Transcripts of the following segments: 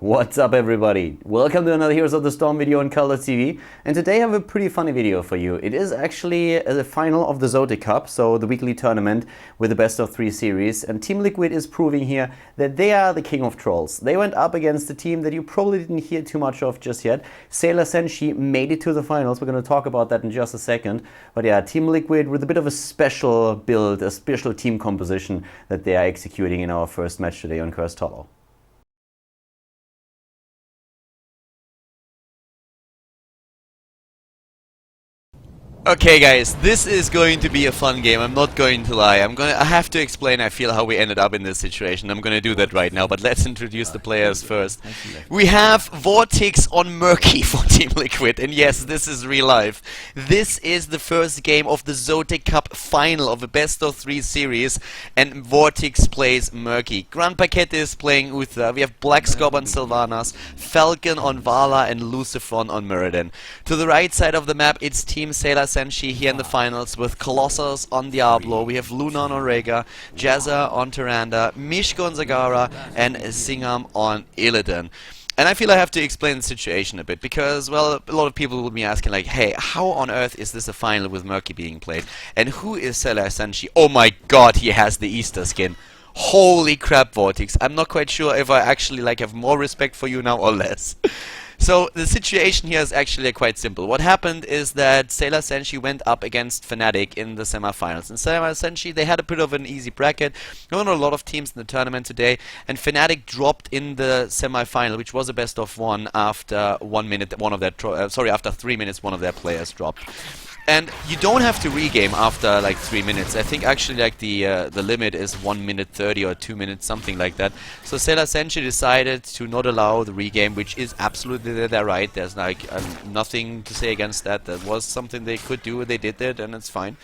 What's up everybody? Welcome to another Heroes of the Storm video on Khaldor TV, and today I have a pretty funny video for you. It is actually the final of the ZOTAC Cup, so the weekly tournament with the best of 3 series, and TeamLiquid is proving here that they are the king of trolls. They went up against a team that you probably didn't hear too much of just yet. SailorSenshi made it to the finals. We're going to talk about that in just a second. But yeah, TeamLiquid with a bit of a special build, a special team composition that they are executing in our first match today on Cursed Hollow. Okay guys, this is going to be a fun game, I'm not going to lie. I have to explain, I feel, how we ended up in this situation. I'm gonna do that right now, but let's introduce the players first. We have Vortex on Murky for TeamLiquid, and yes, this is real life. This is the first game of the ZOTAC Cup Final of a best of 3 series, and Vortex plays Murky. Grand Paquette is playing Uther, we have Black Scob on Sylvanas, Falcon on Vala, and Lucifron on Muradin. To the right side of the map, it's Team SailorSenshi here in the finals with Colossus on Diablo. We have Luna on Orega, Jazza on Tyrande, Mishka on Zagara, and Singam on Illidan. And I feel I have to explain the situation a bit because, well, a lot of people will be asking like, hey, how on earth is this a final with Murky being played? And who is SailorSenshi? Oh my god, he has the Easter skin. Holy crap, Vortex. I'm not quite sure if I actually have more respect for you now or less. So the situation here is actually quite simple. What happened is that SailorSenshi went up against Fnatic in the semifinals. And SailorSenshi, they had a bit of an easy bracket. There were not a lot of teams in the tournament today, and Fnatic dropped in the semifinal, which was a best of 1 after 1 minute. After 3 minutes, one of their players dropped. And you don't have to regame after 3 minutes. I think actually the limit is 1 minute 30 or 2 minutes, something like that. So SailorSenshi decided to not allow the regame, which is absolutely their right. There's nothing to say against that. That was something they could do. They did it, and it's fine.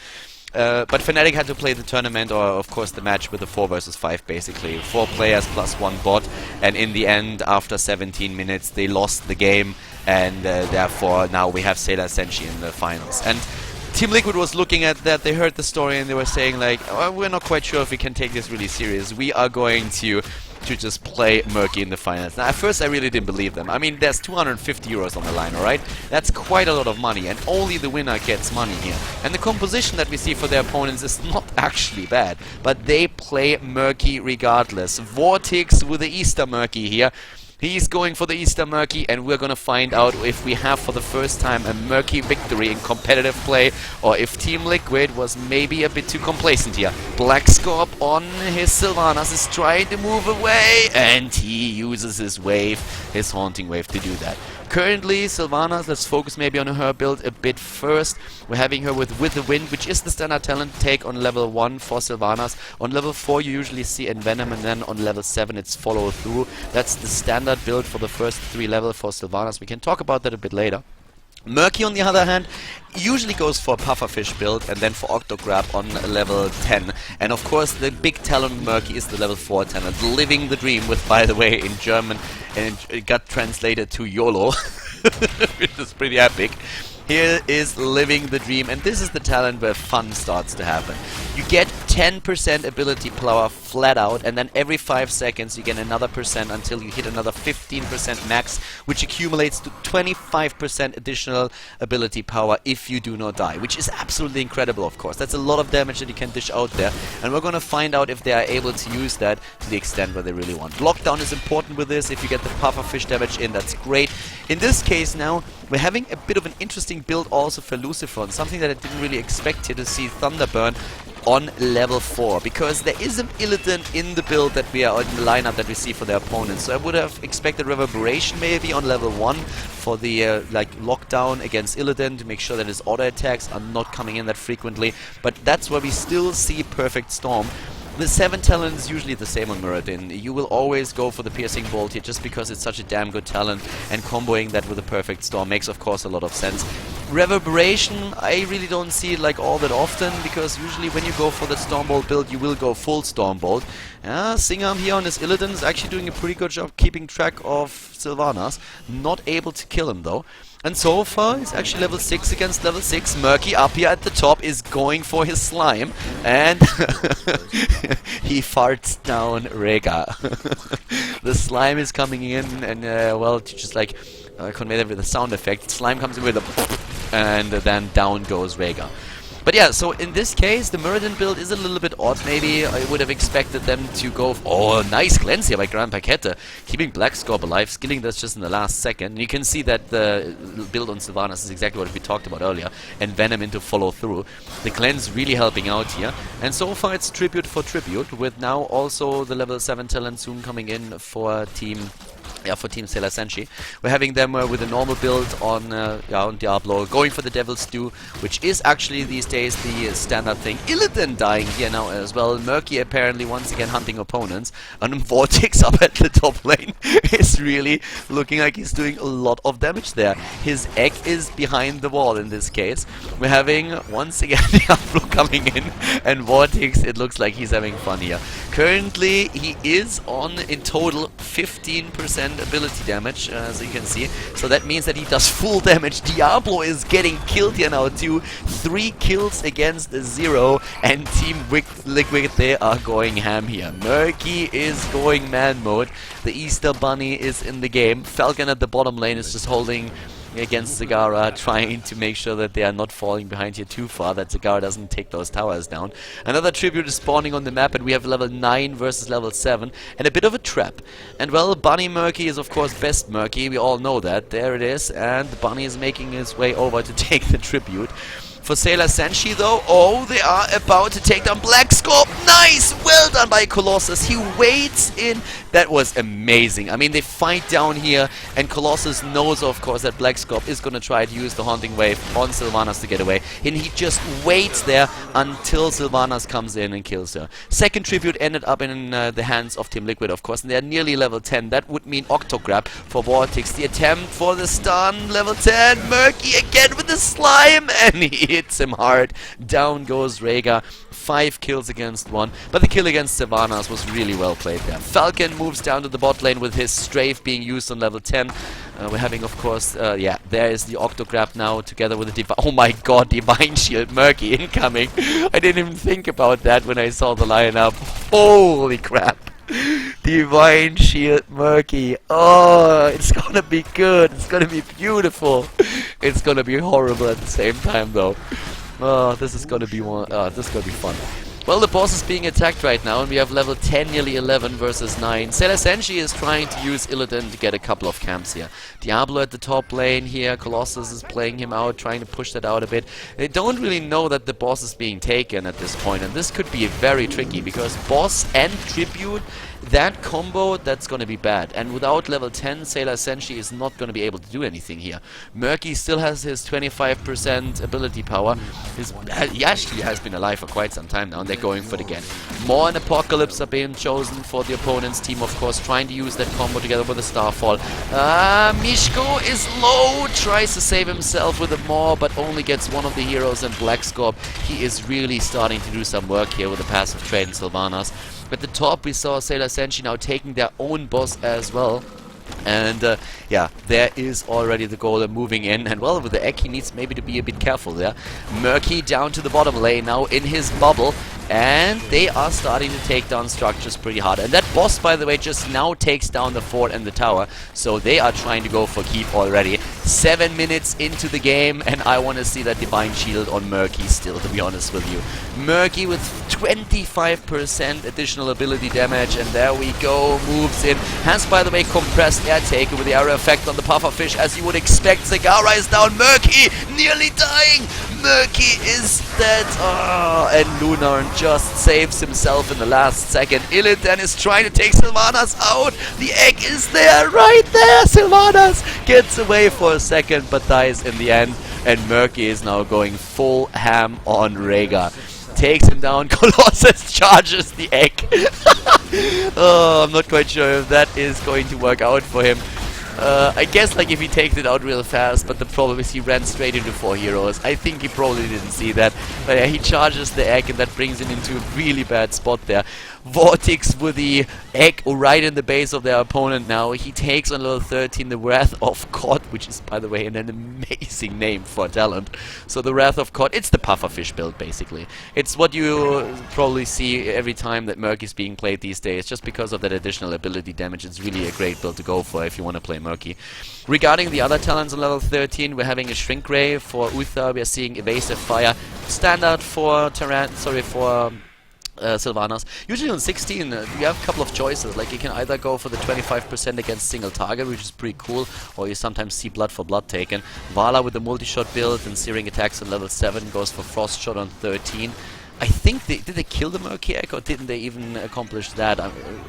But Fnatic had to play the tournament, or of course the match, with a 4 versus 5 basically. 4 players plus 1 bot, and in the end, after 17 minutes, they lost the game, and therefore now we have SailorSenshi in the finals. And TeamLiquid was looking at that, they heard the story, and they were saying oh, we're not quite sure if we can take this really serious. We are going to just play Murky in the finals. Now, at first I really didn't believe them. I mean, there's 250 euros on the line, alright? That's quite a lot of money, and only the winner gets money here. And the composition that we see for their opponents is not actually bad, but they play Murky regardless. Vortex with the Easter Murky here. He's going for the Easter Murky, and we're gonna find out if we have for the first time a Murky victory in competitive play, or if TeamLiquid was maybe a bit too complacent here. Black Scorp on his Sylvanas is trying to move away, and he uses his wave, his Haunting Wave, to do that. Currently, Sylvanas, let's focus maybe on her build a bit first. We're having her with the Wind, which is the standard talent take on level 1 for Sylvanas. On level 4 you usually see Envenom, and then on level 7 it's Follow Through. That's the standard build for the first 3 levels for Sylvanas. We can talk about that a bit later. Murky, on the other hand, usually goes for Pufferfish build and then for Octograb on level 10. And of course, the big talent Murky is the level 4 talent, Living the Dream, with, by the way, in German, and it got translated to YOLO, which is pretty epic. Here is Living the Dream, and this is the talent where fun starts to happen. You get 10% ability power flat out, and then every 5 seconds you get another percent until you hit another 15% max, which accumulates to 25% additional ability power if you do not die, which is absolutely incredible, of course. That's a lot of damage that you can dish out there, and we're gonna find out if they are able to use that to the extent where they really want. Lockdown is important with this. If you get the pufferfish damage in, that's great. In this case now, we're having a bit of an interesting build also for Lucifron, something that I didn't really expect here to see Thunderburn on level 4, because there is an Illidan in the build that we are in the lineup that we see for their opponents. So I would have expected Reverberation maybe on level 1 for the lockdown against Illidan to make sure that his auto attacks are not coming in that frequently, but that's where we still see Perfect Storm. The 7 talent is usually the same on Muradin. You will always go for the Piercing Bolt here just because it's such a damn good talent, and comboing that with a Perfect Storm makes of course a lot of sense. Reverberation, I really don't see it like all that often, because usually when you go for the Stormbolt build, you will go full Stormbolt. Singham here on his Illidan is actually doing a pretty good job keeping track of Sylvanas. Not able to kill him though. And so far, it's actually level 6 against level 6. Murky up here at the top is going for his slime. And he farts down Rega. The slime is coming in and, well, to just like convey that with a sound effect. Slime comes in with a and then down goes Rega. But yeah, so in this case, the Muradin build is a little bit odd. Maybe I would have expected them to go... Oh, nice cleanse here by Grand Paquette. Keeping Black Scorp alive, skilling this just in the last second. And you can see that the build on Sylvanas is exactly what we talked about earlier. And Venom into follow through. The cleanse really helping out here. And so far it's tribute for tribute, with now also the level 7 talent soon coming in for Team SailorSenshi. We're having them with a normal build on Diablo, going for the Devil's Stew, which is actually these days the standard thing. Illidan dying here now as well. Murky apparently once again hunting opponents. And Vortex up at the top lane is really looking like he's doing a lot of damage there. His egg is behind the wall in this case. We're having once again Diablo coming in, and Vortex, it looks like he's having fun here. Currently he is on in total 15% ability damage, as you can see. So that means that he does full damage. Diablo is getting killed here now too. 3 kills against 0, and TeamLiquid, they are going ham here. Murky is going man mode. The Easter Bunny is in the game. Falcon at the bottom lane is just holding against Zagara, trying to make sure that they are not falling behind here too far, that Zagara doesn't take those towers down. Another tribute is spawning on the map, and we have level 9 versus level 7, and a bit of a trap. And well, Bunny Murky is of course best Murky, we all know that. There it is, and the Bunny is making his way over to take the tribute. For SailorSenshi though, oh, they are about to take down Black Scorp. Nice! Well done by Colossus. He waits in. That was amazing. I mean, they fight down here, and Colossus knows, of course, that Black Scorp is going to try to use the Haunting Wave on Sylvanas to get away. And he just waits there until Sylvanas comes in and kills her. Second tribute ended up in the hands of TeamLiquid, of course, and they're nearly level 10. That would mean Octograb for Vortex. The attempt for the stun, level 10. Murky again with the slime, and he hits him hard. Down goes Rega. 5 kills against 1, but the kill against Sylvanas was really well played there. Falcon moves down to the bot lane with his strafe being used on level 10. We're having, of course, yeah, there is the Octograb now together with the oh my god, Divine Shield Murky incoming. I didn't even think about that when I saw the lineup. Holy crap. Divine Shield Murky. Oh, it's gonna be good. It's gonna be beautiful. It's gonna be horrible at the same time though. Oh, this is gonna be this is gonna be fun. Well, the boss is being attacked right now, and we have level 10, nearly 11 versus 9. SailorSenshi is trying to use Illidan to get a couple of camps here. Diablo at the top lane here. Colossus is playing him out, trying to push that out a bit. They don't really know that the boss is being taken at this point, and this could be very tricky, because boss and tribute, that combo, that's going to be bad. And without level 10, SailorSenshi is not going to be able to do anything here. Murky still has his 25% ability power. He actually has been alive for quite some time now, and they're going for it again. More and Apocalypse are being chosen for the opponent's team, of course, trying to use that combo together with a Starfall. Mishko is low, tries to save himself with a Maw, but only gets one of the heroes, and Black Scorp, he is really starting to do some work here with the passive trade in Sylvanas. At the top, we saw SailorSenshi now taking their own boss as well. And yeah, there is already the golem moving in. And well, with the egg, he needs maybe to be a bit careful there. Murky down to the bottom lane now in his bubble. And they are starting to take down structures pretty hard. And that boss, by the way, just now takes down the fort and the tower. So they are trying to go for keep already. 7 minutes into the game, and I want to see that Divine Shield on Murky still, to be honest with you. Murky with 25% additional ability damage, and there we go, moves in. Has, by the way, compressed air taker with the area effect on the pufferfish, as you would expect. Zagara is down. Murky nearly dying. Murky is dead. Oh, and Lunar just saves himself in the last second. Illidan is trying to take Sylvanas out. The egg is there, right there. Sylvanas gets away for a second, but dies in the end. And Murky is now going full ham on Rega. Takes him down. Colossus charges the egg. Oh, I'm not quite sure if that is going to work out for him. I guess like if he takes it out real fast, but the problem is he ran straight into 4 heroes. I think he probably didn't see that. But yeah, he charges the egg and that brings him into a really bad spot there. Vortex with the egg right in the base of their opponent now. He takes on level 13 the Wrath of God, which is, by the way, an amazing name for a talent. So the Wrath of God, it's the pufferfish build, basically. It's what you probably see every time that Murky is being played these days, just because of that additional ability damage. It's really a great build to go for if you want to play Murky. Regarding the other talents on level 13, we're having a Shrink Ray for Uther. We're seeing Evasive Fire, standard for Sylvanas. Usually on 16 you have a couple of choices, like you can either go for the 25% against single target, which is pretty cool, or you sometimes see blood for blood taken. Vala with the multi-shot build and Searing Attacks on level 7 goes for Frost Shot on 13. I think did they kill the Murky egg or didn't they even accomplish that?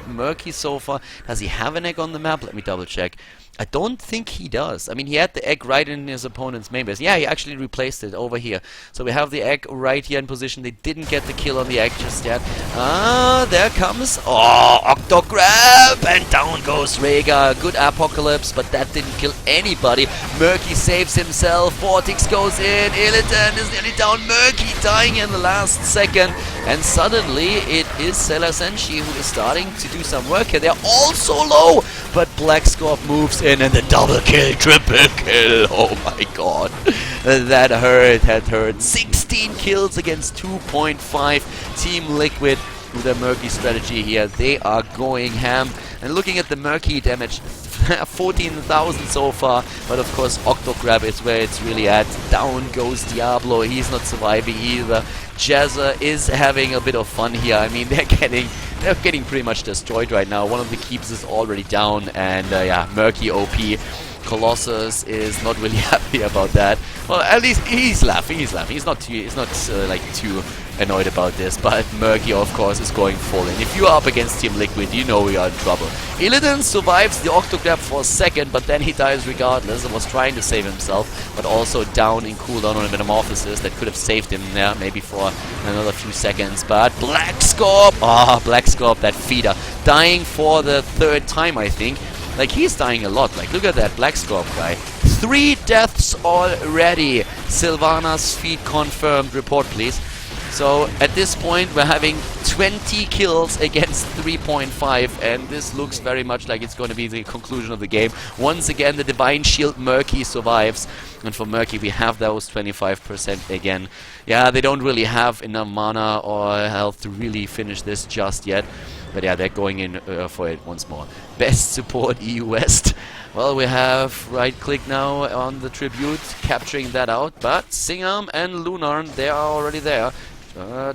Murky so far, does he have an egg on the map? Let me double check. I don't think he does. I mean, he had the egg right in his opponent's main base. Yeah, he actually replaced it over here. So we have the egg right here in position. They didn't get the kill on the egg just yet. Ah, there comes... Oh, Octo Grab! And down goes Rhaegar. Good Apocalypse, but that didn't kill anybody. Murky saves himself. Vortex goes in. Illidan is nearly down. Murky dying in the last second. And suddenly, it is SailorSenshi who is starting to do some work here. They're all so low, but Black Scorp moves in and the double kill, triple kill. Oh my god. That hurt. 16 kills against 2.5. TeamLiquid with their Murky strategy here. They are going ham. And looking at the Murky damage, 14,000 so far, but of course Octograb is where it's really at. Down goes Diablo, he's not surviving either. Jazza is having a bit of fun here. I mean, they're getting pretty much destroyed right now. One of the keeps is already down, and yeah, Murky OP. Colossus is not really happy about that. Well, at least he's laughing. He's not too annoyed about this. But Murky, of course, is going full in. If you are up against TeamLiquid, you know we are in trouble. Illidan survives the Octograb for a second, but then he dies regardless and was trying to save himself, but also down in cooldown on a Metamorphosis that could have saved him there, maybe for another few seconds. But Black Scorp, Black Scorp, that feeder, dying for the 3rd time, I think. Like, he's dying a lot. Like, look at that Black Scorp guy. 3 deaths already. Sylvanas feed confirmed. Report, please. So, at this point, we're having 20 kills against 3.5, and this looks very much like it's going to be the conclusion of the game. Once again, the Divine Shield Murky survives, and for Murky, we have those 25% again. Yeah, they don't really have enough mana or health to really finish this just yet. But yeah, they're going in for it once more. Best support EU West. Well, we have right-click now on the Tribute, capturing that out. But Singham and Lunarn, they are already there.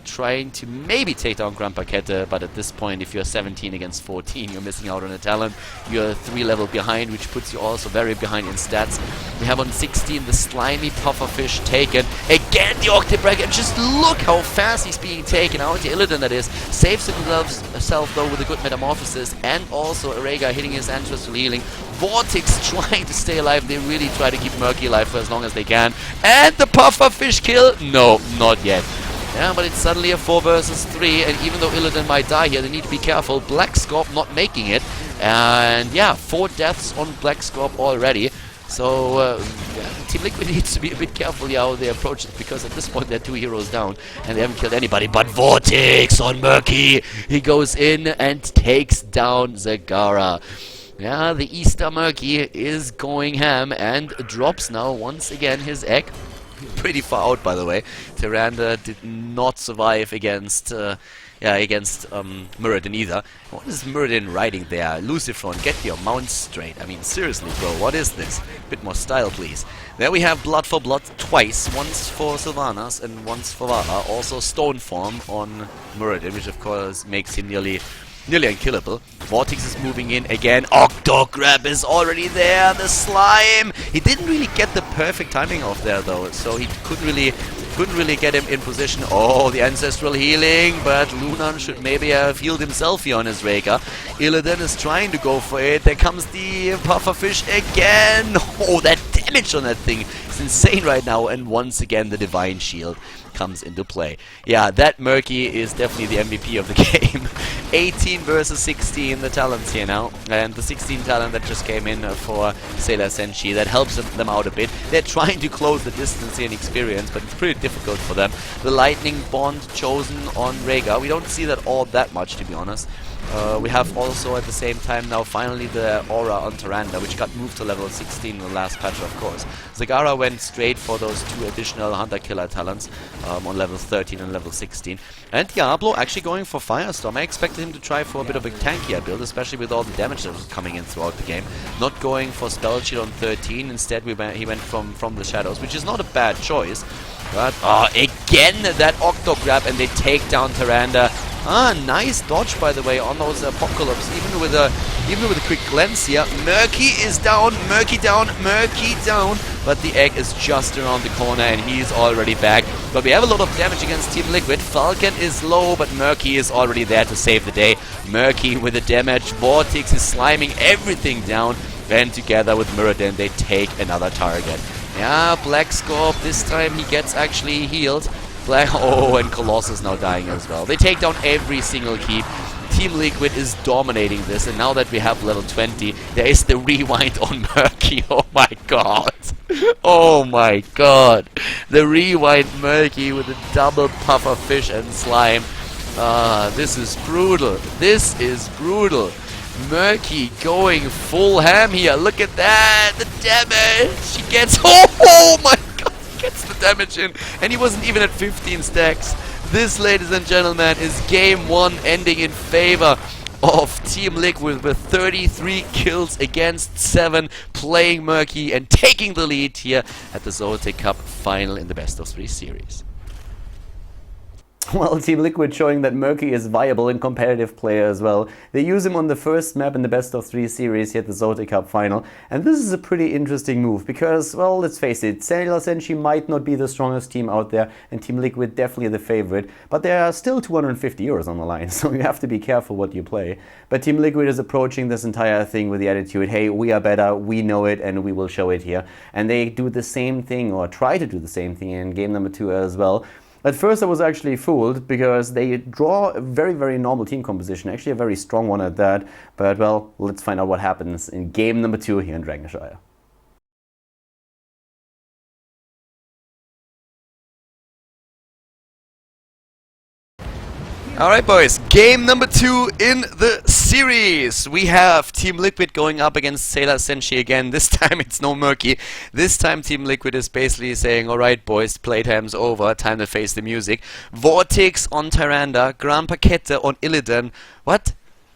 Trying to maybe take down Grandpa Kette, but at this point, if you're 17 against 14, you're missing out on a talent. You're 3 level behind, which puts you also very behind in stats. We have on 16 the slimy pufferfish taken. Again, the Octobracket. Just look how fast he's being taken out. The Illidan, that is, saves himself though with a good Metamorphosis, and also Rhaegar hitting his ancestral healing. Vortex trying to stay alive. They really try to keep Murky alive for as long as they can. And the pufferfish kill? No, not yet. Yeah, but it's suddenly a 4 versus 3, and even though Illidan might die here, they need to be careful. Black Scorp not making it, and yeah, 4 deaths on Black Scorp already. So, TeamLiquid needs to be a bit careful how they approach it, because at this point they're 2 heroes down, and they haven't killed anybody. But Vortex on Murky, he goes in and takes down Zagara. Yeah, the Easter Murky is going ham, and drops now once again his egg. Pretty far out, by the way. Tyrande did not survive against Muradin either. What is Muradin riding there? Lucifron, get your mount straight. I mean, seriously, bro, what is this? Bit more style, please. There we have Blood for Blood twice. Once for Sylvanas and once for Vara. Also Stone Form on Muradin, which of course makes him nearly unkillable. Vortex is moving in again. Octograb is already there. The slime. He didn't really get the perfect timing off there though, so he couldn't really get him in position. Oh, the ancestral healing, but Lunan should maybe have healed himself here on his Rhaegar. Illidan is trying to go for it. There comes the pufferfish again. Oh, that damage on that thing. It's insane right now, and once again the Divine Shield comes into play. Yeah, that Murky is definitely the MVP of the game. 18 versus 16, the talents here now, and the 16 talent that just came in for SailorSenshi, that helps them out a bit. They're trying to close the distance here in experience, but it's pretty difficult for them. The Lightning Bond chosen on Rhaegar, we don't see that all that much, to be honest. We have also at the same time now finally the Aura on Tyrande, which got moved to level 16 in the last patch, of course. Zagara went straight for those 2 additional Hunter-Killer talents on level 13 and level 16. And Diablo actually going for Firestorm. I expected him to try for a bit of a tankier build, especially with all the damage that was coming in throughout the game. Not going for Spell Shield on 13, instead he went from the Shadows, which is not a bad choice. But, again that Octo Grab, and they take down Tyrande. Nice dodge, by the way, on those Apocalypse, even with a quick glance here. Murky is down, Murky down, Murky down, but the egg is just around the corner and he's already back. But we have a lot of damage against TeamLiquid. Falcon is low, but Murky is already there to save the day. Murky with the damage, Vortex is sliming everything down, and together with Mirrodin they take another target. Yeah, Black Scorp, this time he gets actually healed. And Colossus now dying as well. They take down every single keep. TeamLiquid is dominating this, and now that we have level 20, there is the rewind on Murky. Oh my god. Oh my god. The rewind Murky with a double puffer fish and slime. This is brutal. This is brutal. Murky going full ham here. Look at that. The damage. She gets... Oh my god. Gets the damage in, and he wasn't even at 15 stacks. This, ladies and gentlemen, is game 1 ending in favor of TeamLiquid with 33 kills against 7, playing Murky and taking the lead here at the ZOTAC Cup Final in the best of 3 series. Well, TeamLiquid showing that Murky is viable in competitive play as well. They use him on the first map in the best of 3 series here at the ZOTAC Cup Final. And this is a pretty interesting move because, well, let's face it, SailorSenshi might not be the strongest team out there and TeamLiquid definitely the favorite. But there are still 250 euros on the line, so you have to be careful what you play. But TeamLiquid is approaching this entire thing with the attitude, hey, we are better, we know it, and we will show it here. And they do the same thing, or try to do the same thing in game number 2 as well. At first I was actually fooled because they draw a very, very normal team composition, actually a very strong one at that. But well, let's find out what happens in game number 2 here in Dragonshire. Alright boys, game number 2 in the series. We have TeamLiquid going up against SailorSenshi again. This time it's no Murky. This time TeamLiquid is basically saying, alright boys, playtime's over, time to face the music. Vortex on Tyrande, Grand Paquette on Illidan. What?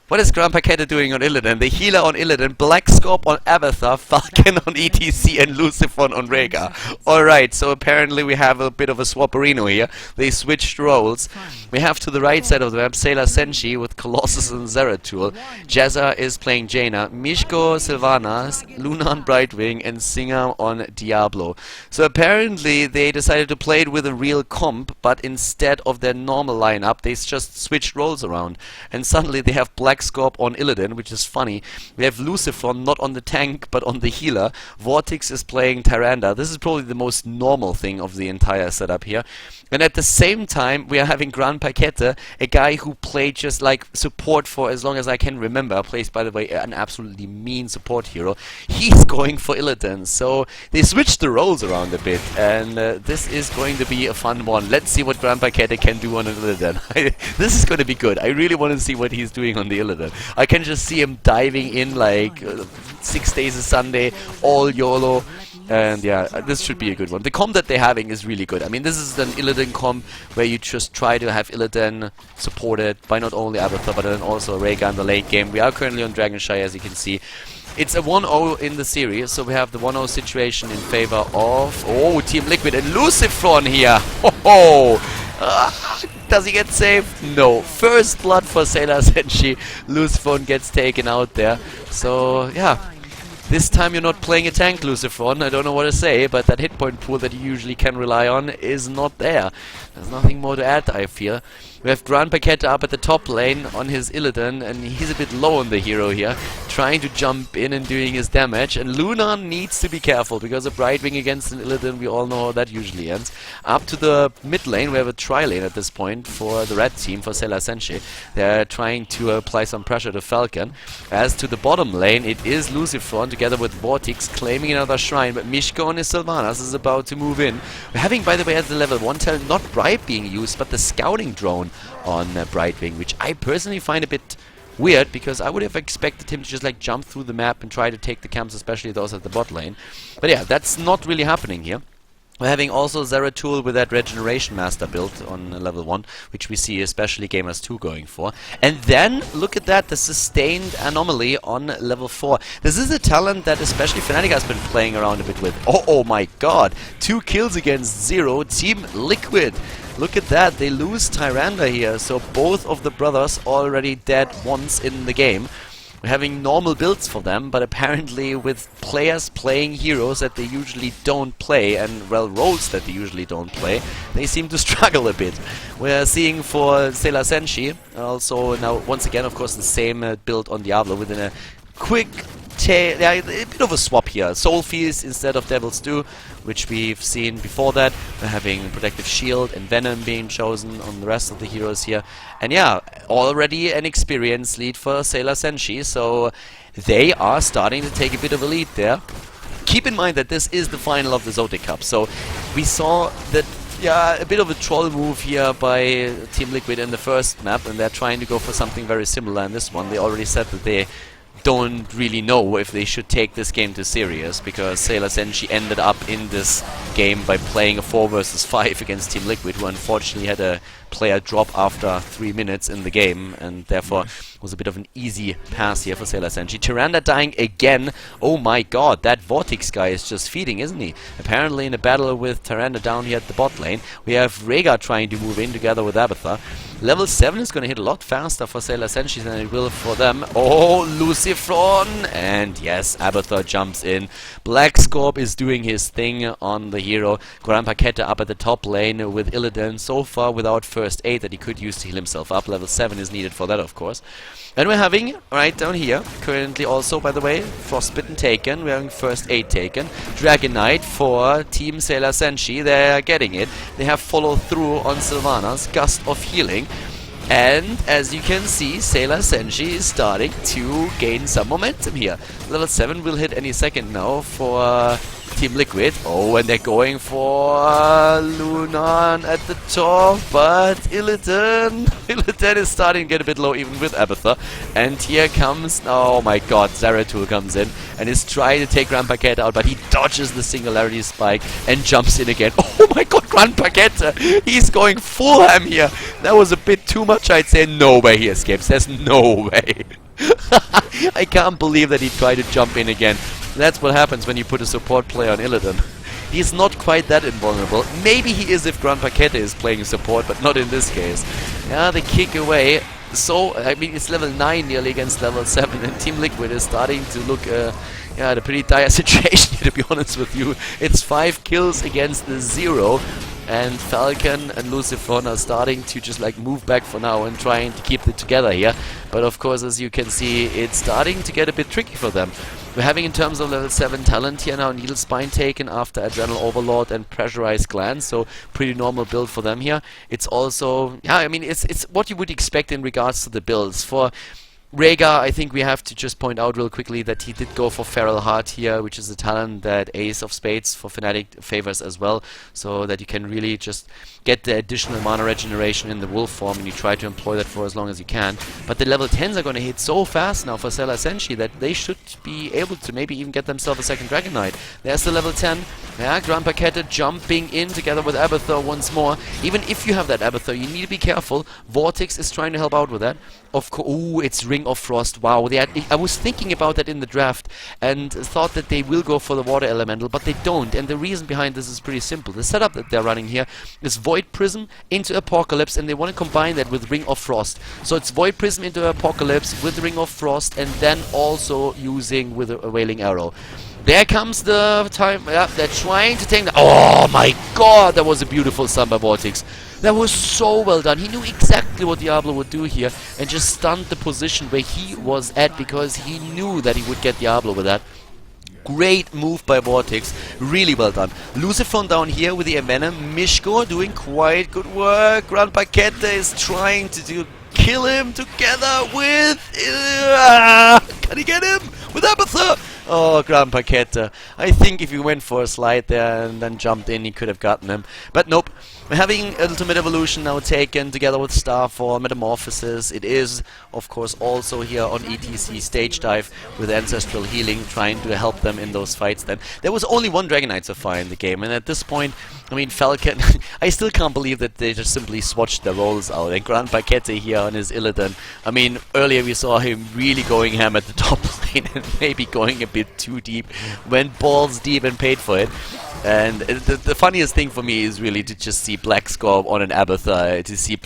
What is Grand Paquette doing on Illidan? The healer on Illidan, Black Scorp on Abathar, Falcon on ETC, and Lucifer on Rhaegar. Alright, so apparently we have a bit of a swapperino here. They switched roles. We have to the right side of the map SailorSenshi with Colossus and Zeratul. Jazza is playing Jaina, Mishko Sylvanas, Luna on Brightwing, and Singer on Diablo. So apparently they decided to play it with a real comp, but instead of their normal lineup, they just switched roles around. And suddenly they have Black Scorp on Illidan, which is funny. We have Lucifer not on the tank, but on the healer. Vortex is playing Tyrande. This is probably the most normal thing of the entire setup here. And at the same time, we are having Grand Paquette, a guy who played just like support for as long as I can remember. Plays, by the way, an absolutely mean support hero. He's going for Illidan. So they switched the roles around a bit, and this is going to be a fun one. Let's see what Grand Paquette can do on an Illidan. This is going to be good. I really want to see what he's doing on the Illidan. I can just see him diving in like 6 days a Sunday, all YOLO. And yeah, this should be a good one. The comp that they're having is really good. I mean, this is an Illidan comp where you just try to have Illidan supported by not only Abathar but then also Rhaegar in the late game. We are currently on Dragonshire, as you can see. It's a 1-0 in the series, so we have the 1-0 situation in favor of TeamLiquid and Lucifron here. Does he get saved? No. First blood for SailorSenshi. Lucifron gets taken out there. So yeah. This time you're not playing a tank, Lucifron. I don't know what to say, but that hit point pool that you usually can rely on is not there. There's nothing more to add, I fear. We have Grand Paquette up at the top lane on his Illidan, and he's a bit low on the hero here, trying to jump in and doing his damage. And Luna needs to be careful, because a Brightwing against an Illidan, we all know how that usually ends. Up to the mid lane, we have a tri-lane at this point for the red team, for SailorSenshi. They're trying to apply some pressure to Falcon. As to the bottom lane, it is Lucifron together with Vortex claiming another shrine, but Mishko and his Sylvanas is about to move in. We're having, by the way, at the level 1 talent, not Bribe being used, but the scouting drone on Brightwing, which I personally find a bit weird, because I would have expected him to just like jump through the map and try to take the camps, especially those at the bot lane. But yeah, that's not really happening here. We're having also Zeratul with that Regeneration Master build on level 1, which we see especially Gamers 2 going for. And then, look at that, the Sustained Anomaly on level 4. This is a talent that especially Fnatic has been playing around a bit with. Oh my god, 2 kills against 0, TeamLiquid. Look at that, they lose Tyrande here, so both of the brothers already dead once in the game. We're having normal builds for them, but apparently with players playing heroes that they usually don't play, and, well, roles that they usually don't play, they seem to struggle a bit. We're seeing for SailorSenshi, also now, once again, of course, the same build on Diablo within a quick a bit of a swap here. Soul Feast instead of Devil's Due, which we've seen before that. We're having Protective Shield and Venom being chosen on the rest of the heroes here. And yeah, already an experienced lead for SailorSenshi, so they are starting to take a bit of a lead there. Keep in mind that this is the final of the ZOTAC Cup, so we saw that a bit of a troll move here by TeamLiquid in the first map, and they're trying to go for something very similar in this one. They already said that they don't really know if they should take this game too serious, because SailorSenshi ended up in this game by playing a 4 versus 5 against TeamLiquid, who unfortunately had a player drop after 3 minutes in the game, and therefore was a bit of an easy pass here for SailorSenshi. Tyrande dying again. Oh my god, that Vortex guy is just feeding, isn't he? Apparently in a battle with Tyrande down here at the bot lane. We have Rhaegar trying to move in together with Abathur. Level 7 is going to hit a lot faster for SailorSenshi than it will for them. Oh, Lucifron! And yes, Abathur jumps in. Black Scorp is doing his thing on the hero. Grand Paquette up at the top lane with Illidan, so far without first aid that he could use to heal himself up. Level 7 is needed for that, of course. And we're having, right down here, currently also, by the way, Frostbitten taken. We're having first aid taken. Dragon Knight for Team SailorSenshi. They're getting it. They have followed through on Sylvanas. Gust of healing. And as you can see, SailorSenshi is starting to gain some momentum here. Level 7 will hit any second now for TeamLiquid. Oh, and they're going for Lunan at the top, but Illidan is starting to get a bit low even with Abathur. And here comes, oh my god, Zeratul comes in and is trying to take Grand Paquette out, but he dodges the Singularity Spike and jumps in again. Oh my god, Grand Paquette! He's going full ham here. That was a bit too much, I'd say. No way he escapes. There's no way. I can't believe that he tried to jump in again. That's what happens when you put a support player on Illidan. He's not quite that invulnerable. Maybe he is if Grand Paquette is playing support, but not in this case. Yeah, they kick away. So, I mean, it's level 9 nearly against level 7, and TeamLiquid is starting to look in a pretty dire situation, to be honest with you. It's 5 kills against the 0. And Falcon and Lucifron are starting to just like move back for now and trying to keep it together here. But of course, as you can see, it's starting to get a bit tricky for them. We're having, in terms of level 7 talent here now, Needle Spine taken after Adrenal Overlord and Pressurized Glance, so pretty normal build for them here. It's also, yeah, I mean, it's what you would expect in regards to the builds. For Rhaegar, I think we have to just point out real quickly that he did go for Feral Heart here, which is a talent that Ace of Spades for Fnatic favors as well, so that you can really just get the additional mana regeneration in the wolf form, and you try to employ that for as long as you can. But the level 10s are going to hit so fast now for SailorSenshi that they should be able to maybe even get themselves a second Dragon Knight. There's the level 10. Yeah, Grand Paquette jumping in together with Abathur once more. Even if you have that Abathur, you need to be careful. Vortex is trying to help out with that. Of course, ooh, it's Ring of Frost. Wow, I was thinking about that in the draft and thought that they will go for the Water Elemental, but they don't. And the reason behind this is pretty simple. The setup that they're running here is Void Prism into Apocalypse, and they want to combine that with Ring of Frost. So it's Void Prism into Apocalypse with Ring of Frost, and then also using with a Wailing Arrow. There comes the time. Yeah, they're trying to take the... Oh my god, that was a beautiful stun by Vortex. That was so well done. He knew exactly what Diablo would do here and just stunned the position where he was at because he knew that he would get Diablo with that. Great move by Vortex, really well done. Lucifer down here with the Envenom. Mishko doing quite good work. Grand Paquette is trying to kill him together with... can he get him? With Abathur! Oh, Grand Paquette. I think if he went for a slide there and then jumped in, he could have gotten him. But nope. We're having Ultimate Evolution now taken together with Starfall, Metamorphosis. It is, of course, also here on ETC Stage Dive with Ancestral Healing, trying to help them in those fights then. There was only one Dragon Knight so far in the game, and at this point, I mean, Falcon, I still can't believe that they just simply swatched their roles out. And Grand Paquette here on his Illidan. I mean, earlier we saw him really going ham at the top lane and maybe going a bit too deep, went balls deep and paid for it. And the funniest thing for me is really to just see Black Scorp on an Abathur, to see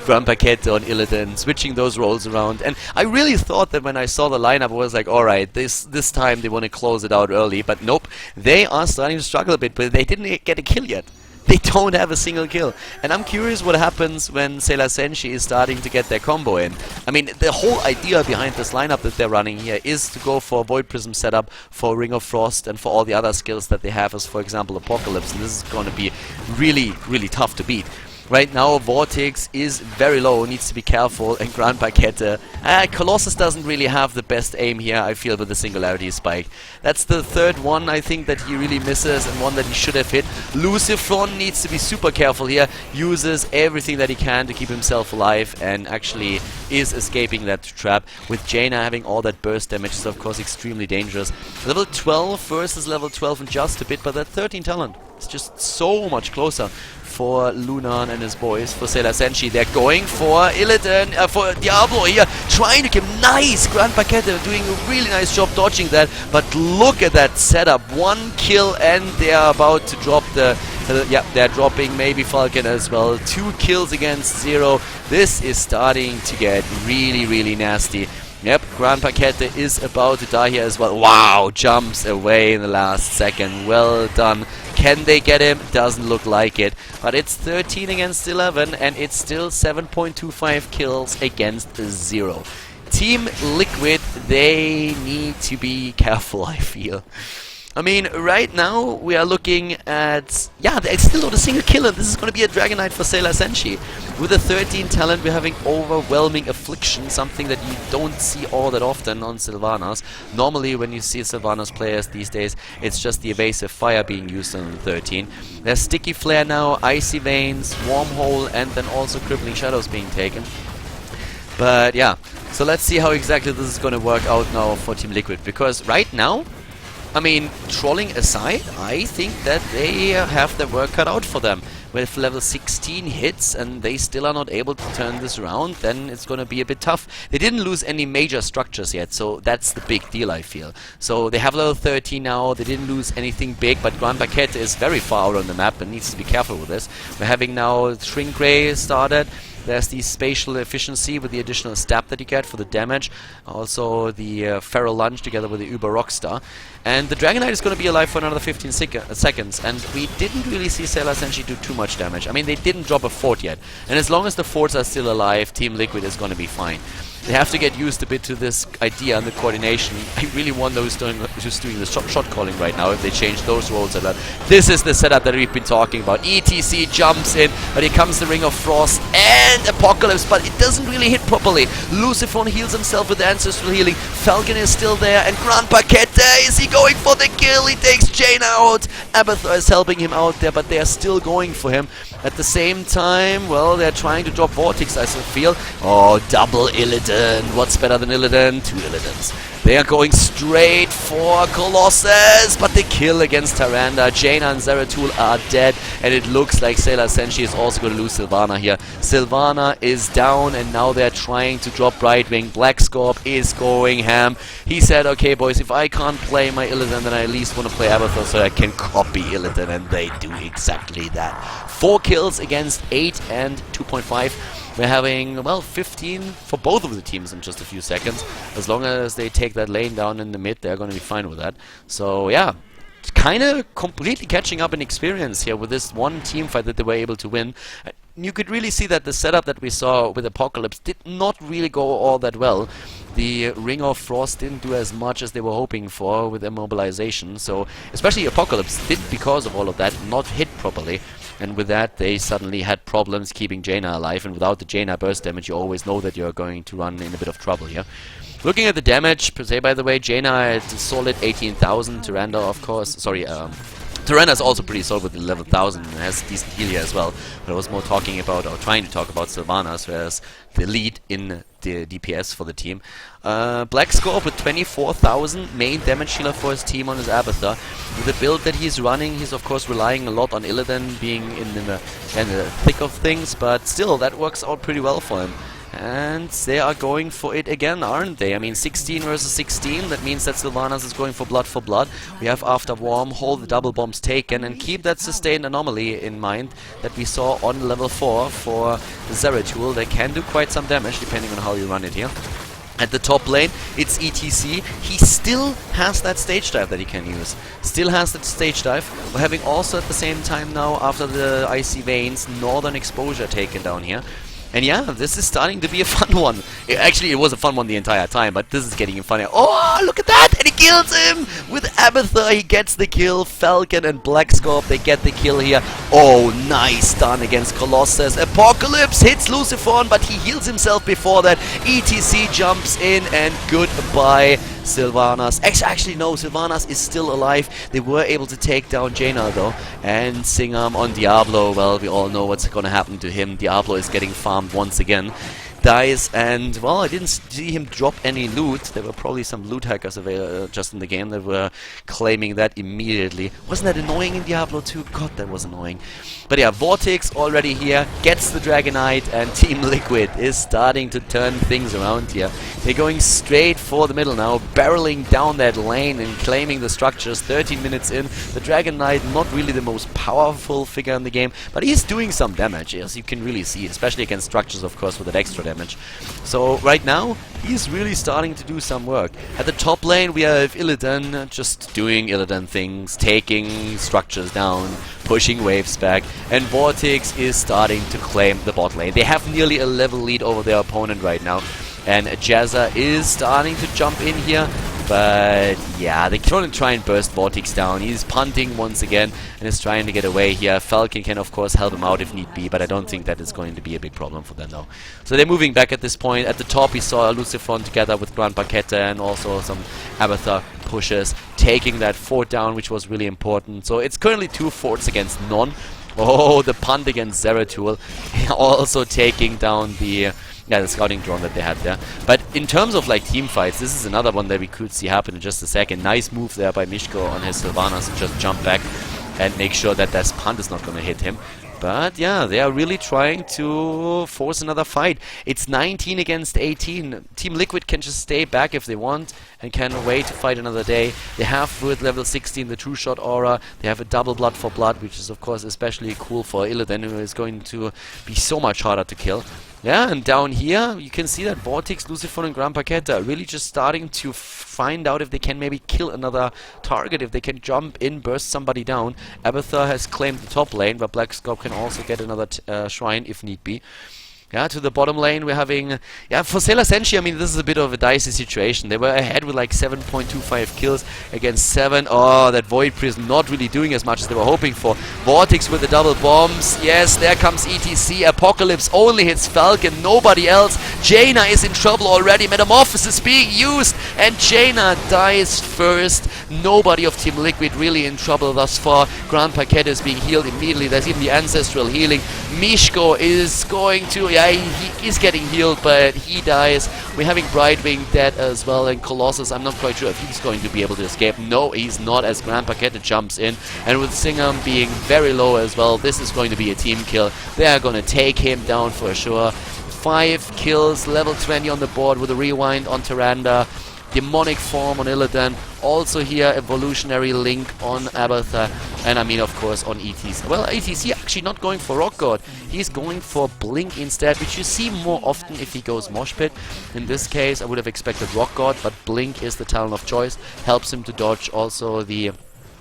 Grand Paquette on Illidan, switching those roles around. And I really thought that when I saw the lineup, I was like, alright, this time they want to close it out early. But nope, they are starting to struggle a bit, but they didn't get a kill yet. They don't have a single kill. And I'm curious what happens when SailorSenshi is starting to get their combo in. I mean, the whole idea behind this lineup that they're running here is to go for Void Prism setup, for Ring of Frost, and for all the other skills that they have, as for example Apocalypse. And this is going to be really, really tough to beat. Right now, Vortex is very low, needs to be careful, and Grand Paquette. Colossus doesn't really have the best aim here, I feel, with the Singularity Spike. That's the third one, I think, that he really misses, and one that he should have hit. Lucifron needs to be super careful here, uses everything that he can to keep himself alive, and actually is escaping that trap. With Jaina having all that burst damage is, of course, extremely dangerous. Level 12 versus level 12 in just a bit, but that 13 talent is just so much closer for Lunan and his boys. For SailorSenshi, they're going for Illidan, for Diablo here, trying to keep nice. Grand Paquette doing a really nice job dodging that, but look at that setup. One kill and they are about to drop the... yeah, they're dropping maybe Falcon as well. 2 kills against 0. This is starting to get really, really nasty. Yep, Grand Paquette is about to die here as well. Wow, jumps away in the last second. Well done. Can they get him? Doesn't look like it. But it's 13 against 11, and it's still 7.25 kills against 0. TeamLiquid, they need to be careful, I feel. I mean, right now we are looking at... yeah, there's still not a single killer. This is going to be a Dragon Knight for SailorSenshi. With a 13 talent, we're having Overwhelming Affliction, something that you don't see all that often on Sylvanas. Normally, when you see Sylvanas players these days, it's just the Evasive Fire being used on the 13. There's Sticky Flare now, Icy Veins, Wormhole, and then also Crippling Shadows being taken. But yeah, so let's see how exactly this is going to work out now for TeamLiquid. Because right now, I mean, trolling aside, I think that they have their work cut out for them. With level 16 hits and they still are not able to turn this around, then it's going to be a bit tough. They didn't lose any major structures yet, so that's the big deal, I feel. So they have level 13 now, they didn't lose anything big, but Grand Paquette is very far out on the map and needs to be careful with this. We're having now Shrink Ray started. There's the spatial efficiency with the additional stab that you get for the damage. Also the Feral Lunge together with the Uber Rockstar. And the Dragon Knight is going to be alive for another 15 seconds. And we didn't really see SailorSenshi do too much damage. I mean, they didn't drop a fort yet. And as long as the forts are still alive, TeamLiquid is going to be fine. They have to get used a bit to this idea and the coordination. I really wonder who's doing the shot calling right now, if they change those roles a lot. This is the setup that we've been talking about. ETC jumps in, but here comes the Ring of Frost and Apocalypse, but it doesn't really hit properly. Lucifer heals himself with Ancestral Healing. Falcon is still there, and Grand Paquette, is he going for the kill? He takes Jane out. Abathur is helping him out there, but they are still going for him. At the same time, well, they're trying to drop Vortex, I feel. Oh, double Illidan. What's better than Illidan? 2 Illidans. They are going straight for Colossus, but the kill against Tyrande. Jaina and Zeratul are dead, and it looks like SailorSenshi is also going to lose Sylvana here. Sylvana is down, and now they're trying to drop Brightwing. Black Scorp is going ham. He said, okay, boys, if I can't play my Illidan, then I at least want to play Abathur so I can copy Illidan, and they do exactly that. 4 kills against 8 and 2.5. We're having, well, 15 for both of the teams in just a few seconds. As long as they take that lane down in the mid, they're going to be fine with that. So, yeah, kind of completely catching up in experience here with this one team fight that they were able to win. you could really see that the setup that we saw with Apocalypse did not really go all that well. The Ring of Frost didn't do as much as they were hoping for with immobilization, so especially Apocalypse did, because of all of that, not hit properly. And with that, they suddenly had problems keeping Jaina alive, and without the Jaina burst damage, you always know that you're going to run in a bit of trouble here. Looking at the damage, per se, by the way, Jaina had a solid 18,000, Tyrande, of course, sorry, Tyrande is also pretty solid with 11,000 and has decent heal here as well. But I was more talking about, or trying to talk about Sylvanas, who has the lead in the DPS for the team. Black Scorp with 24,000, main damage healer for his team on his Abathur. With the build that he's running, he's of course relying a lot on Illidan being in the thick of things, but still, that works out pretty well for him. And they are going for it again, aren't they? I mean, 16 versus 16, that means that Sylvanas is going for blood. We have after Warm, hold the double bombs taken, and keep that sustained anomaly in mind that we saw on level 4 for Zeratul. They can do quite some damage, depending on how you run it here. At the top lane, it's ETC. He still has that stage dive that he can use. Still has that stage dive. We're having also at the same time now, after the Icy Veins, Northern Exposure taken down here. And yeah, this is starting to be a fun one. Actually, it was a fun one the entire time, but this is getting funnier. Oh, look at that! And he kills him! With Abathur, he gets the kill. Falcon and Black Scorp, they get the kill here. Oh, nice stun against Colossus. Apocalypse hits Lucifer, but he heals himself before that. ETC jumps in, and goodbye, Sylvanas. Actually, no, Sylvanas is still alive. They were able to take down Jaina, though. And Singham on Diablo, well, we all know what's going to happen to him. Diablo is getting farmed once again. Dies, and well, I didn't see him drop any loot. There were probably some loot hackers just in the game that were claiming that immediately. Wasn't that annoying in Diablo 2? God, that was annoying. But yeah, Vortex already here, gets the Dragonite, and TeamLiquid is starting to turn things around here. They're going straight for the middle now, barreling down that lane and claiming the structures. 13 minutes in, the Dragonite not really the most powerful figure in the game, but he's doing some damage, as you can really see, especially against structures, of course, with that extra damage. So right now, he's really starting to do some work. At the top lane, we have Illidan just doing Illidan things, taking structures down, pushing waves back, and Vortex is starting to claim the bot lane. They have nearly a level lead over their opponent right now, and Jazza is starting to jump in here. But yeah, they're going to try and burst Vortex down. He's punting once again and is trying to get away here. Falcon can of course help him out if need be, but I don't think that is going to be a big problem for them though. So they're moving back at this point. At the top we saw Lucifer together with Grand Paqueta and also some Abathur pushes, taking that fort down, which was really important. So it's currently 2 forts against none. Oh, the punt against Zeratul. Also taking down the scouting drone that they had there. But in terms of like team fights, this is another one that we could see happen in just a second. Nice move there by Mishko on his Sylvanas to just jump back and make sure that that punt is not going to hit him. But yeah, they are really trying to force another fight. It's 19 against 18. TeamLiquid can just stay back if they want and can wait to fight another day. They have with level 16 the True Shot aura. They have a double blood for blood, which is of course especially cool for Illidan, who is going to be so much harder to kill. Yeah, and down here, you can see that Vortex, Lucifer, and Grand Paqueta are really just starting to find out if they can maybe kill another target, if they can jump in, burst somebody down. Abathur has claimed the top lane, but Black Scorp can also get another shrine if need be. Yeah, to the bottom lane we're having... Yeah, for SailorSenshi, I mean, this is a bit of a dicey situation. They were ahead with like 7.25 kills against 7. Oh, that Void Priest not really doing as much as they were hoping for. Vortex with the double bombs. Yes, there comes ETC. Apocalypse only hits Falcon, nobody else. Jaina is in trouble already. Metamorphosis being used, and Jaina dies first. Nobody of TeamLiquid really in trouble thus far. Grand Paqueta is being healed immediately. There's even the ancestral healing. Mishko is going to... Yeah, he is getting healed, but he dies. We're having Brightwing dead as well, and Colossus, I'm not quite sure if he's going to be able to escape. No, he's not, as Grand Paqueta jumps in. And with Singham being very low as well, this is going to be a team kill. They are going to take him down for sure. 5 kills, level 20 on the board with a rewind on Tyrande. Demonic form on Illidan. Also here, Evolutionary Link on Abathur. And I mean, of course, on ETC. Well, ETC actually not going for Rock God. He's going for Blink instead, which you see more often if he goes Mosh Pit. In this case, I would have expected Rock God, but Blink is the talent of choice. Helps him to dodge also the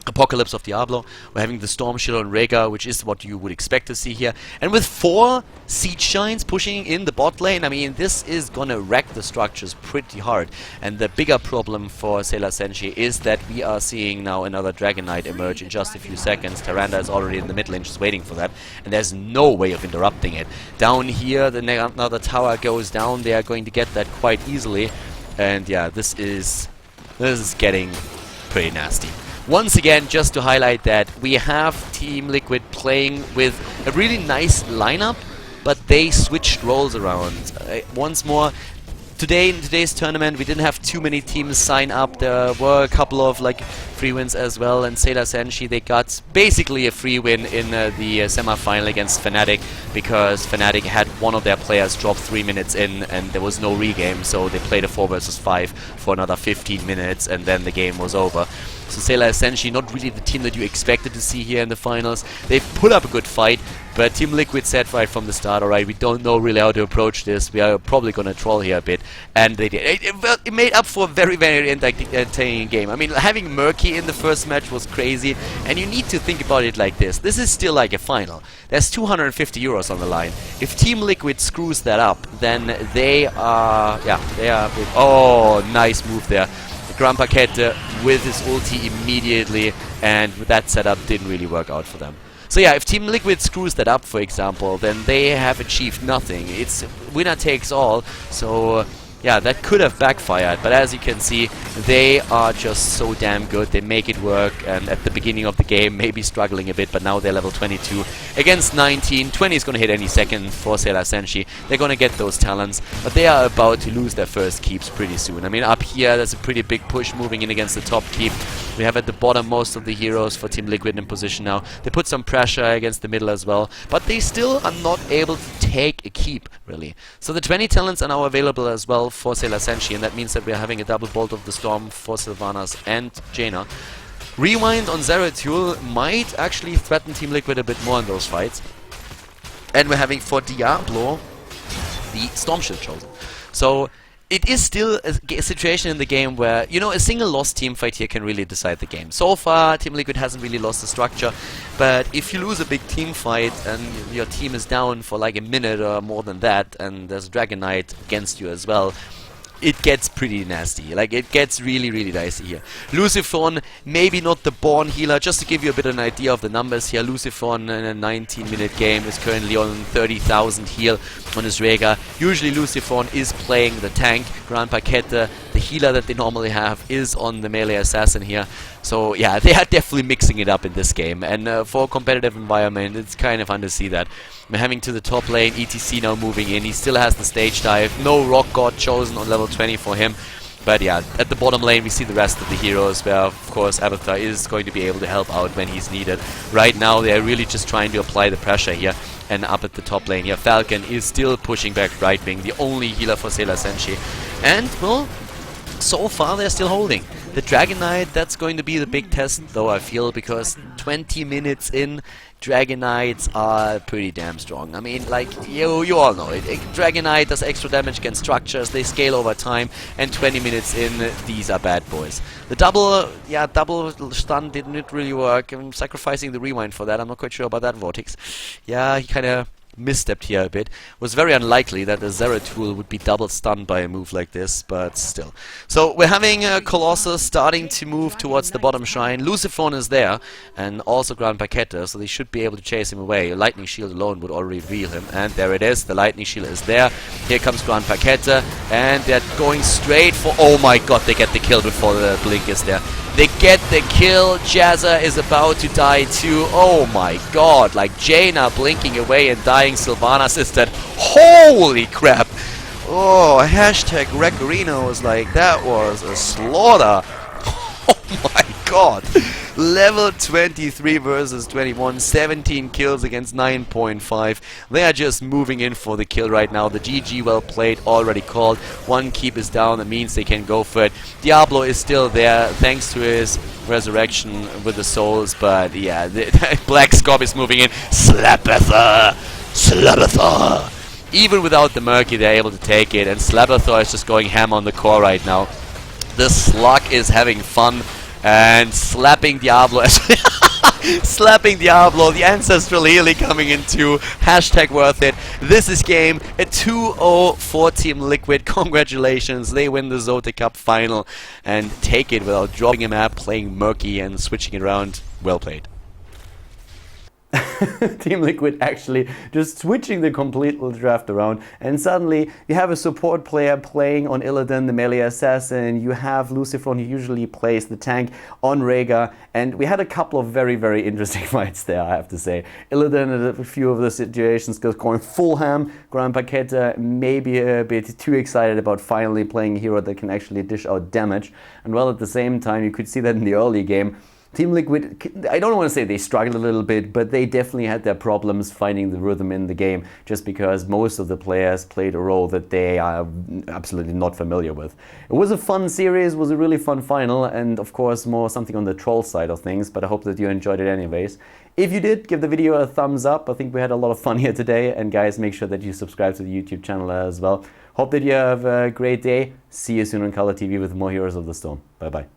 Apocalypse of Diablo. We're having the Storm Shield on Rhaegar, which is what you would expect to see here. And with 4 Siege Shines pushing in the bot lane, I mean, this is gonna wreck the structures pretty hard. And the bigger problem for SailorSenshi is that we are seeing now another Dragon Knight emerge in just a few seconds. Tyrande is already in the mid lane, just waiting for that. And there's no way of interrupting it. Down here, another tower goes down. They are going to get that quite easily. And yeah, this is getting pretty nasty. Once again, just to highlight that we have TeamLiquid playing with a really nice lineup, but they switched roles around. Once more, today in today's tournament, we didn't have too many teams sign up. There were a couple of like free wins as well, and SailorSenshi, they got basically a free win in the semi-final against Fnatic, because Fnatic had one of their players drop 3 minutes in and there was no regame, so they played a 4 versus 5 for another 15 minutes and then the game was over. So SailorSenshi, not really the team that you expected to see here in the finals. They've put up a good fight, but TeamLiquid said right from the start, alright, we don't know really how to approach this, we are probably gonna troll here a bit, and they did. It made up for a very, very entertaining game. I mean, having Murky in the first match was crazy, and you need to think about it like this. This is still like a final. There's 250 euros on the line. If TeamLiquid screws that up, then they are, oh, nice move there. Grand Paquette with his ulti immediately, and that setup didn't really work out for them. So yeah, if TeamLiquid screws that up, for example, then they have achieved nothing. It's winner takes all, so yeah, that could have backfired, but as you can see, they are just so damn good. They make it work, and at the beginning of the game, maybe struggling a bit, but now they're level 22 against 19. 20 is going to hit any second for SailorSenshi. They're going to get those talents, but they are about to lose their first keeps pretty soon. I mean, up here, there's a pretty big push moving in against the top keep. We have at the bottom most of the heroes for TeamLiquid in position now. They put some pressure against the middle as well, but they still are not able to take a keep, really. So the 20 talents are now available as well for SailorSenshi, and that means that we're having a double Bolt of the Storm for Sylvanas and Jaina. Rewind on Zeratul might actually threaten TeamLiquid a bit more in those fights. And we're having for Diablo the Storm Shield chosen. So it is still a situation in the game where, you know, a single lost team fight here can really decide the game. So far, TeamLiquid hasn't really lost the structure, but if you lose a big team fight and your team is down for like a minute or more than that, and there's a Dragon Knight against you as well, it gets pretty nasty. Like, it gets really, really dicey here. Luciphon, maybe not the Born healer. Just to give you a bit of an idea of the numbers here, Luciphon in a 19-minute game is currently on 30,000 heal on his Rhaegar. Usually Luciphon is playing the tank. Grand Paquette, the healer that they normally have, is on the melee assassin here. So yeah, they are definitely mixing it up in this game, and for a competitive environment, it's kind of fun to see that. We're having to the top lane, ETC now moving in. He still has the stage dive. No Rock God chosen on level 20 for him. But yeah, at the bottom lane we see the rest of the heroes, where of course Abathar is going to be able to help out when he's needed. Right now they're really just trying to apply the pressure here. And up at the top lane here, Falcon is still pushing back right wing, the only healer for SailorSenshi. And, well, so far they're still holding. The Dragon Knight, that's going to be the big test, though, I feel, because 20 minutes in, Dragon Knights are pretty damn strong. I mean, like, you all know it. Dragon Knight does extra damage against structures, they scale over time, and 20 minutes in, these are bad boys. The double stun didn't really work. I'm sacrificing the rewind for that. I'm not quite sure about that, Vortex. Yeah, he kind of misstepped here a bit. It was very unlikely that the Zeratul would be double stunned by a move like this, but still. So we're having Colossus starting to move towards the bottom shrine. Luciphon is there, and also Grand Paquette, so they should be able to chase him away. A Lightning Shield alone would already reveal him, and there it is. The Lightning Shield is there. Here comes Grand Paquette, and they're going straight for... Oh my god, they get the kill before the blink is there. They get the kill. Jazza is about to die too. Oh my god, like Jaina blinking away and dying. Sylvanas is dead. Holy crap. Oh, hashtag Recorino was like, that was a slaughter. Oh my god. Level 23 versus 21, 17 kills against 9.5. They are just moving in for the kill right now. The GG, well played, already called. One keep is down, that means they can go for it. Diablo is still there thanks to his resurrection with the souls, but yeah, the Black Scorp is moving in. Slapathor! Slapathor! Even without the Murky, they're able to take it, and Slapathor is just going ham on the core right now. The Slug is having fun. And slapping Diablo as slapping Diablo, the Ancestral Healy coming into hashtag worth it. This is game a 2-0 for TeamLiquid. Congratulations, they win the ZOTAC Cup Final and take it without dropping a map, playing murky and switching it around. Well played. TeamLiquid actually just switching the complete draft around, and suddenly you have a support player playing on Illidan, the melee assassin. You have Lucifer, who usually plays the tank, on Rhaegar, and we had a couple of very, very interesting fights there, I have to say. Illidan in a few of the situations going full ham. Grand Paqueta maybe a bit too excited about finally playing a hero that can actually dish out damage, and well, at the same time you could see that in the early game. TeamLiquid, I don't want to say they struggled a little bit, but they definitely had their problems finding the rhythm in the game, just because most of the players played a role that they are absolutely not familiar with. It was a fun series, was a really fun final, and of course more something on the troll side of things, but I hope that you enjoyed it anyways. If you did, give the video a thumbs up. I think we had a lot of fun here today, and guys, make sure that you subscribe to the YouTube channel as well. Hope that you have a great day. See you soon on Khaldor TV with more Heroes of the Storm. Bye bye.